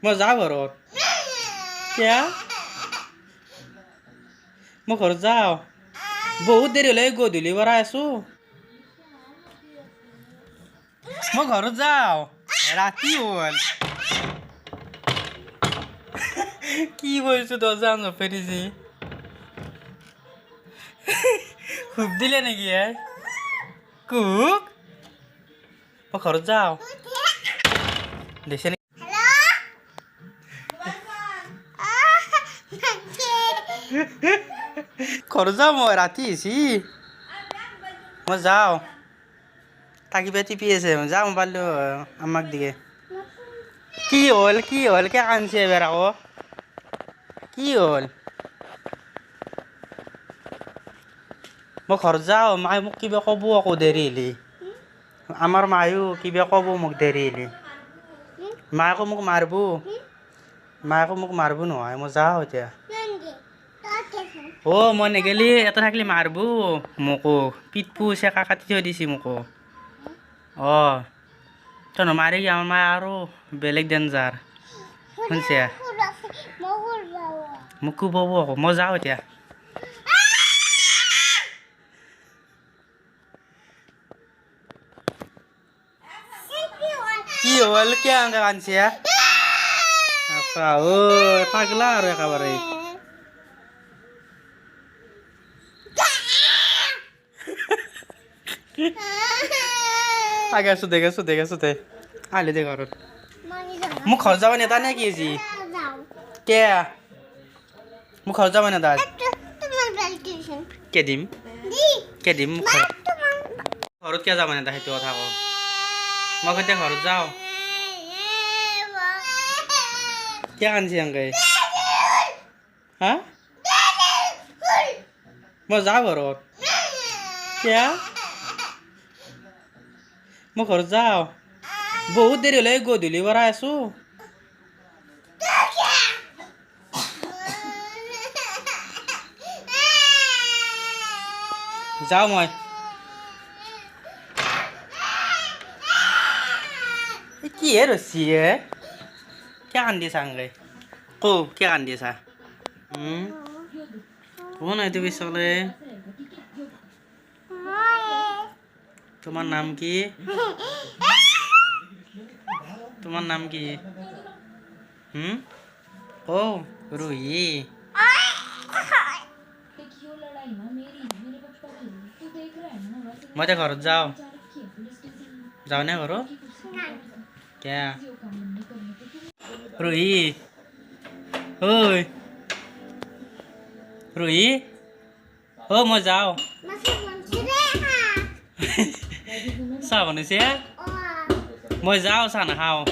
মই যাওঁ ঘৰত কিয়া মই ঘৰত যাওঁ বহুত দেৰি হ'লে গধূলি পৰা আছোঁ মই ঘৰত যাওঁ ৰাতি হ'ল কি বলছো দৰজা নপেৰেছি খুব দিলে নাকি কুক মই ঘৰত যাওঁ দেখিছে নেকি ঘৰত যাওঁ মই ৰাতি আহিছি মই যাওঁ তাকি পেটি টিপি আছে যাওঁ পাৰিলোঁ আমাক দিকে কি হ'ল কে কান্দছে এবাৰ আকৌ কি হ'ল মই ঘৰত যাওঁ মায়ে মোক কিবা ক'ব আকৌ দেৰি হ'লে আমাৰ মায়েও কিবা ক'ব মোক দেৰি হ'লে মায়ে মোক মাৰিব নহয় মই যাওঁ এতিয়া মই নেগেলি এটা থাকিলে মাৰিব মোকো পিটবো চেকা কাটি থৈ দিছে মোকো তই নমাৰি আমাৰ মায়ে আৰু বেলেগ ডেঞ্জাৰ শুনছে মোক কোবাব আকৌ মই যাওঁ এতিয়া কি হ'ল কিয় এনেকৈ কান্দছে আপা পাগলা আৰু একেবাৰে গেছো দে আহিলে দে ঘৰত মোক ঘৰত যাব নেতা নে কি আজি কে মোক ঘৰত যাব নেতা কে দিম মোক ঘৰত কিয় যাব নেতা সেইটো কথা কওঁ মই কেতিয়া ঘৰত যাওঁ কিয় কান্দছি এনেকৈ হা মই যাওঁ ঘৰত কিয় মই ঘৰত যাওঁ বহুত দেৰি হ'লে গধূলি পৰা আছোঁ যাওঁ মই কি হে ৰছি কিয় কান্দিছা এনেকৈ কিয় কান্দিছা কোন এইটো পিছলে তোমাৰ নাম কি ৰুহি মই এতিয়া ঘৰত যাওঁনে ঘৰত কিয়া ৰুহি ৰুহি মই যাওঁ চাহ বনাইছে মই যাওঁ চাহ নাখাওঁ